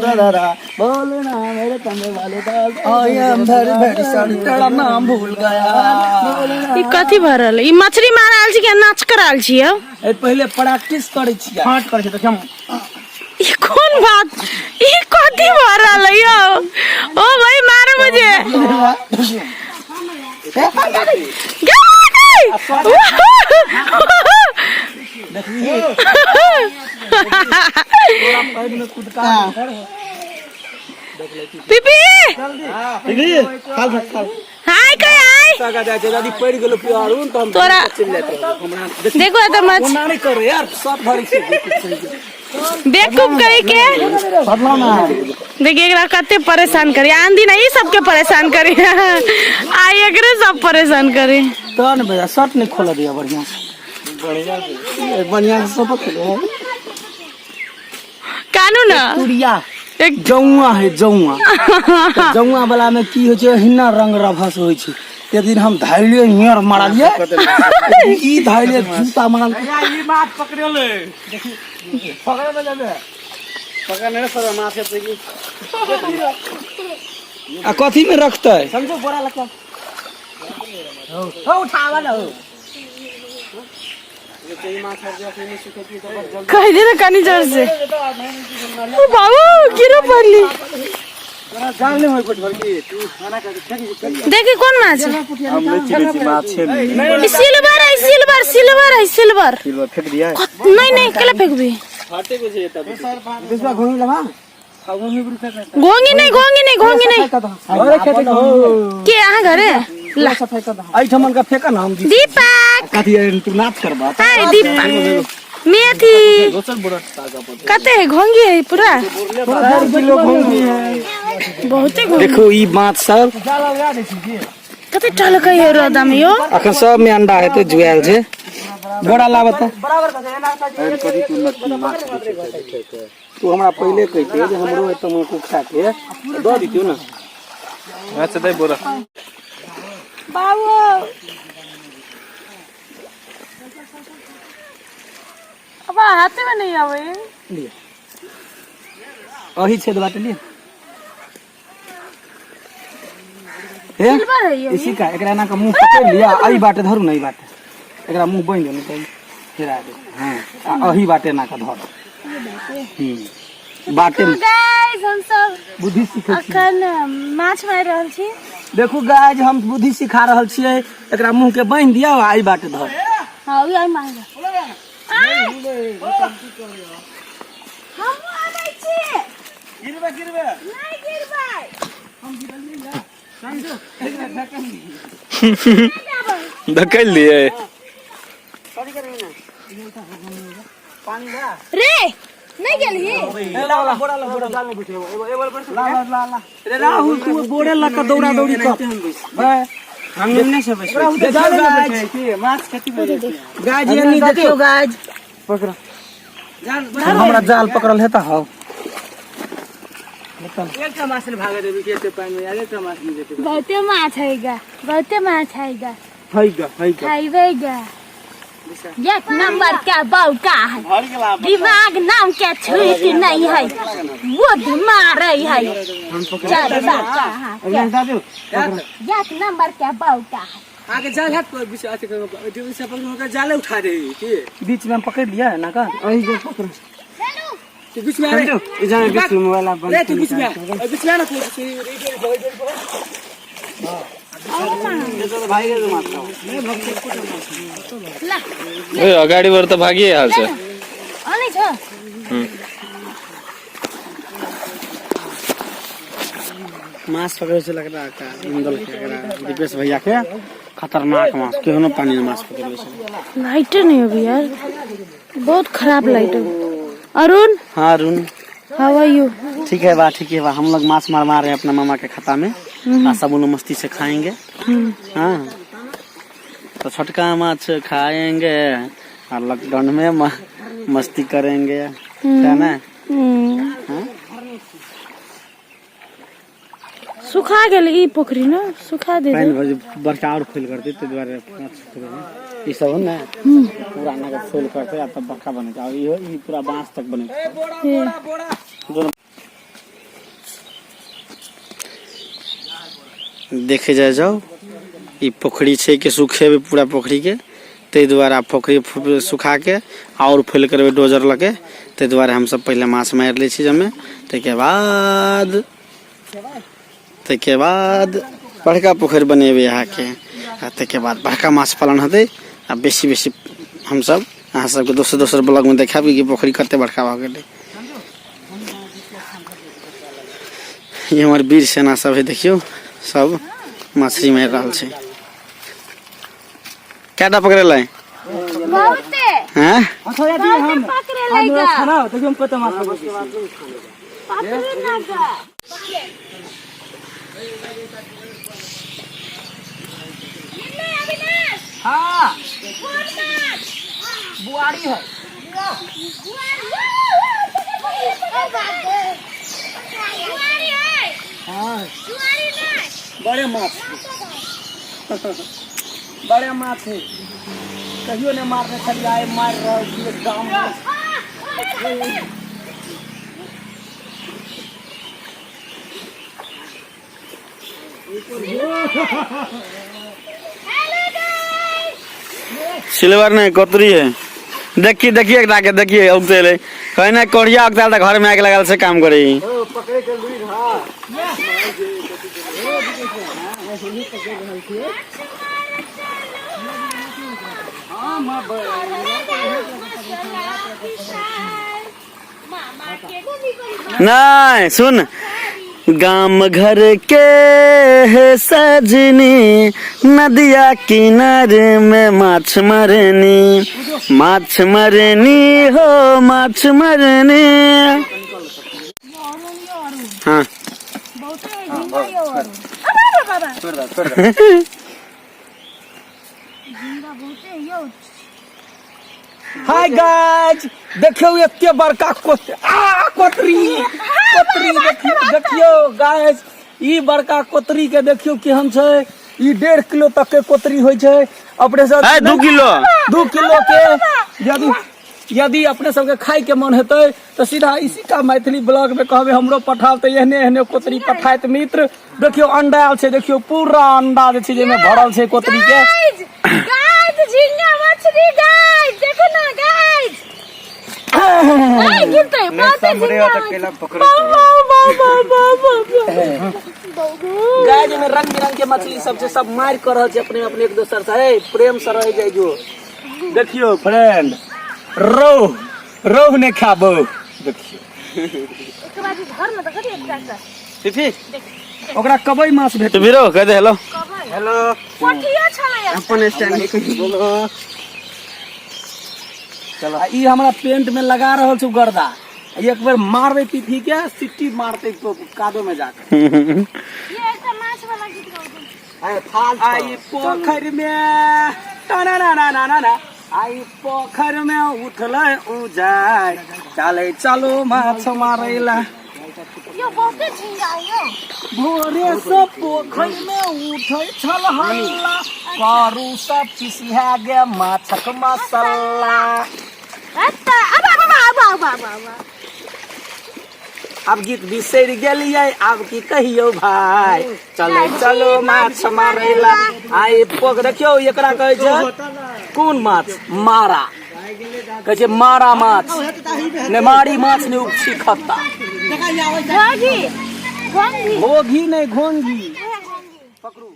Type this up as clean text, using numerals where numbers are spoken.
दादा बोलना मेरे कमरे वाले तेरा नाम भूल गया। ई कथी भरल ई मछली मारल छी के नाच कराल छी अब पहले प्रैक्टिस करे छी हाथ करे छी तो हम ई कौन बात ई कथी भरल यो ओ भाई मारो मुझे पीपी हाय काय आय दादी पड़ गेलो पियारून तो हम तोरा चल जाते देखो तो मत नहीं कर यार सब भरी से बेवकूफ कहीं के देखिए एकरा कते परेशान करी आंधी नहीं सबके परेशान करी आई एकरे सब परेशान करी तो न भैया शर्ट नहीं खोला दिया बढ़िया बढ़िया से सब खोले कानू ना कुड़िया एक जौआ है जौआ जौआ वाला में की हो छे हिन्ना रंग रभस होय छे ते दिन हम धाइले हियर मारलिए ई धाइले जूता मार ई माछ पकड़ले देखी पकड़े में जाबे पकड़ने सर माछ है की आ कथी में रखतै समझो बोरा लगा हो उठावा ना हो कह दे ना कानी जोर से ओ बाबू गिरो पड़ली जाने होय पट भर के तू खाना का देखी कौन माछ हम ले चले छी माछ है सिल्वर है सिल्वर सिल्वर है सिल्वर सिल्वर फेंक दिया नहीं नहीं केला फेंकबी फाटे को से तब दूसरा घोंगी लगा घोंगी नहीं अरे खेते के यहाँ घरे ला आई ठमन का फेंका ना हम दीपक कथी तू नाच करबा हाय दीपक मेथी कते है घोंगी है पूरा 4 किलो घोंगी है बहुते देखो ई माछ सब कते टल के है रोदा में यो अखन सब में अंडा है तो जुएल छे बोरा लाबता तू हमरा पहले कहिते जे हमरो एत में कुखा के द दितियो ना अच्छा दे बोरा बाबू अब हाथ में नहीं आवे लिए अही छेद बाटे लिए सिल्वर है ये इसी का एकरा ना का मुंह पकड़ लिया आई बाटे धरू नहीं बाटे एकरा मुंह बन देने तो फिरा दे हां अही बाटे ना का धर बाटे गाइस हम सब बुद्धि सीखे छी अखन माछ मार रहल छी देखो गाइस हम बुद्धि सिखा रहल छियै एकरा मुंह के बांध दिया आई बाटे धर हां ई आई मार हम आबै छी गिरबे नहीं गिरबै हम गिरल जा धकेल लिए पानी ला रे नहीं गेली ला बोरा डाल में बैठे ला रे राहुल तू बोरे ला का दौड़ा दौड़ी कर भाई हम ने से बैठ माछ कथि गाज यानी देखियो गाज पकड़ हमरा जाल पकड़ल हेता हो एकटा माछ ने भागे देबी के पानी में एकटा माछ नहीं देते बहुते माछ हैगा हैगा खाइबेगा एक नंबर का बौका है दिमाग नाम के छूट नहीं है बुद्ध मारे है एक नंबर का बौका है आगे जाल हाथ पर बीच आते कर से पकड़ के जाले उठा दे के बीच में हम पकड़ लिया है ना का अही जो पकड़ तो बीच में इधर बीच में वाला बंद रे तू बीच में ना कोई तो भाई के जो मारता मैं भक्त ला ए अगाडि वर त भागिए हाल्छ अनि छ माछ पकड़े से लग रहा का इंदल के दीपेश भैया के खतरनाक माछ केहनो पानी में माछ पकड़े से लाइट नहीं होगी यार बहुत खराब लाइट है अरुण हां अरुण हाउ आर यू ठीक है बा हम लोग माछ मार रहे हैं अपना मामा के खाता में सब लोग मस्ती से खाएंगे हाँ तो छोटका माछ खाएंगे और लॉकडाउन में मस्ती करेंगे है ना सुखा गेल ई पोखरी ना सुखा दे बरका और फूल करते ते द्वारा ई सब ना पुराना के फूल करते आ तब बरका बने और ई पूरा बांस तक बने देखे जाओ ई पोखरी छे के सूखे पूरा पोखरी के ते द्वारा पोखरी सुखा के और फूल करबे डोजर लगे ते द्वारा हम सब पहले माछ मार ले छी जमे ते बाद बड़का पोखरी बनेबे यहाँ के ते बाद बड़का माछ पालन होते आ बेसी बेसी हम सब अहाँ सबके दोसर ब्लॉग में देखाबी कि पोखरी कते बड़का भ गेलै। ये हमार वीर सेना सब है देखियो सब मछली मार रहल छै। केटा पकड़ले बहुते हैं बहुते पकड़े लेगा देखियो हम कते माछ पकड़े ना गा ये अविनाश हां कौन माछ बुआरी है बुआरी है हां बुआरी नहीं बड़े माछ बड़े माछ है कहियो ने मारने चली आए मार रहा है गांव में सिल्वर नहीं कोतरी है देखिए एकरा के देखिए उगते कहने कोरिया उगता तो घर में आग लगल से काम करे पकड़े के लुई हां नहीं सुन गाम घर के है सजनी नदिया किनारे में माछ मरनी हो माछ मरनी। हाँ हाय गाइस देखियो एते बड़का कोतरी देखियो गाइस ई बड़का कोतरी के देखियो केहन छै ई 1.5 किलो तक के कोतरी होय छै अपने सब 2 किलो के यदि अपने सबके खाय के मन हेतै तो सीधा इसी का मैथिली ब्लॉग में कहबे हमरो पठाव तो एहने कोतरी पठाइत मित्र। देखियो अंडा आल छै देखियो पूरा अंडा जे छै जे में भरल छै कोतरी के गाइस झींगा मछली गाइस देखो ना गाइस नहीं गिरते बहुत झींगा गाइस में रंग बिरंग के मछली सब छै सब मार कर रहल छै अपने एक दोसर से प्रेम से रह जाय जो। देखियो फ्रेंड रोहु ने खाबो देखियो एक बार घर में देखो एकटा तिथि ओकरा कबई माछ भेट बीरो कह दे हेलो हेलो कोठिया छले अपन स्टैंड में कहि बोलो चलो ई हमरा पेंट में लगा रहल छु गर्दा एक बार मारबे तिथि के सिट्टी मारते तो कादो में जाके ये ऐसा माछ वाला गीत गाओ आई पोखर में ना आई पोखर में उठले उजाय चलो माछ मारेला यो बहुते झींगा यो भोरे से पोखर में उठे छल हल्ला करू सब पिसिया गे माछक मसाला अत्ता अब अब गीत बिसर गेलिए अब की कहियो भाई चलो माछ मारेला आई पोख देखियो एकरा कहै छै कोन माछ मारा कहै छै मारा माछ ने मारी माछ ने उपछी खत्ता घोंगी घोंगी नहीं घोंगी पकड़ू।